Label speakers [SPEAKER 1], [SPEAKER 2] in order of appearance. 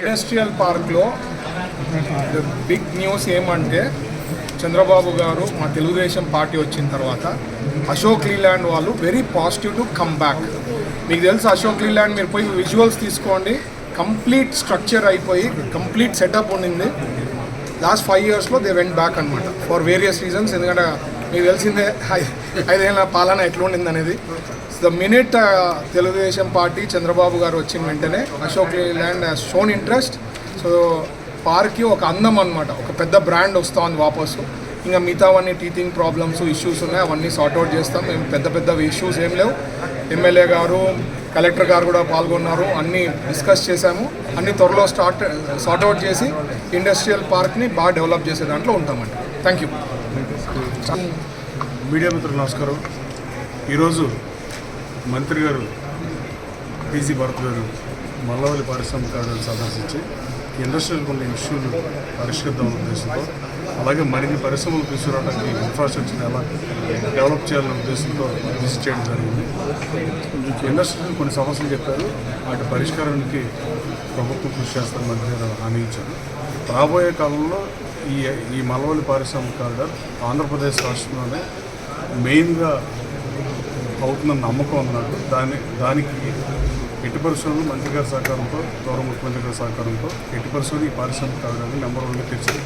[SPEAKER 1] Industrial పార్క్లో big news ఏమంటే చంద్రబాబు గారు మా తెలుగుదేశం పార్టీ వచ్చిన తర్వాత అశోక్ లీలాండ్ వాళ్ళు very positive to come back. మీకు తెలుసు అశోక్ లీలాండ్ మీరు పోయి విజువల్స్ తీసుకోండి, కంప్లీట్ స్ట్రక్చర్ అయిపోయి కంప్లీట్ సెటప్ ఉండింది. లాస్ట్ 5 yearsలో దే వెంట్ బ్యాక్ అనమాట ఫర్ వేరియస్ రీజన్స్. ఎందుకంటే మీకు తెలిసిందే 5 ఏళ్ళ పాలన ఎట్లా ఉండింది అనేది. The minute Telugu Desam party Chandrababu గారు వచ్చిన వెంటనే Ashok Leyland has shown interest. So పార్క్కి ఒక అందం అనమాట, ఒక పెద్ద బ్రాండ్ వస్తూ ఉంది వాపసు. ఇంకా మిగతావన్నీ టీచింగ్ ప్రాబ్లమ్స్ ఇష్యూస్ ఉన్నాయి, అవన్నీ సార్ట్అవుట్ చేస్తాం. మేము పెద్ద ఇష్యూస్ ఏం లేవు. ఎమ్మెల్యే గారు కలెక్టర్ గారు కూడా పాల్గొన్నారు, అన్నీ డిస్కస్ చేశాము. అన్ని త్వరలో సార్ట్అవుట్ చేసి ఇండస్ట్రియల్ పార్క్ని బాగా డెవలప్ చేసే దాంట్లో ఉంటామండి. Thank you.
[SPEAKER 2] మీడియా మిత్రులు నమస్కారం. ఈరోజు మంత్రి గారు పీసీ భరత్ గారు మల్లవల్లి పారిశ్రామికవేత్తలను సందర్శించి ఇండస్ట్రియల్ కొన్ని ఇష్యూలు పరిష్కరిద్దామనే ఉద్దేశంతో, అలాగే మరిన్ని పరిశ్రమలు తీసుకురావడానికి ఇన్ఫ్రాస్ట్రక్చర్ని ఎలా డెవలప్ చేయాలనే ఉద్దేశంతో విజిట్ చేయడం జరిగింది. ఇండస్ట్రీలో కొన్ని సమస్యలు చెప్పారు, వాటి పరిష్కారానికి ప్రభుత్వం కృషి చేస్తారని మంత్రి గారు హామీ ఇచ్చారు. రాబోయే కాలంలో ఈ మల్లవల్లి పారిశ్రామిక కారిడార్ ఆంధ్రప్రదేశ్ రాష్ట్రంలోనే మెయిన్గా అవుతుందని నమ్మకం అన్నారు. దానికి ఎట్టి పరిశ్రమలు మంత్రి గారి సహకారంతో, గౌరవ ముఖ్యమంత్రి గారి సహకారంతో ఎట్టి పరిశ్రమలు ఈ పారిశ్రామిక కారిడార్ని నెంబర్ 1గా తీర్చారు.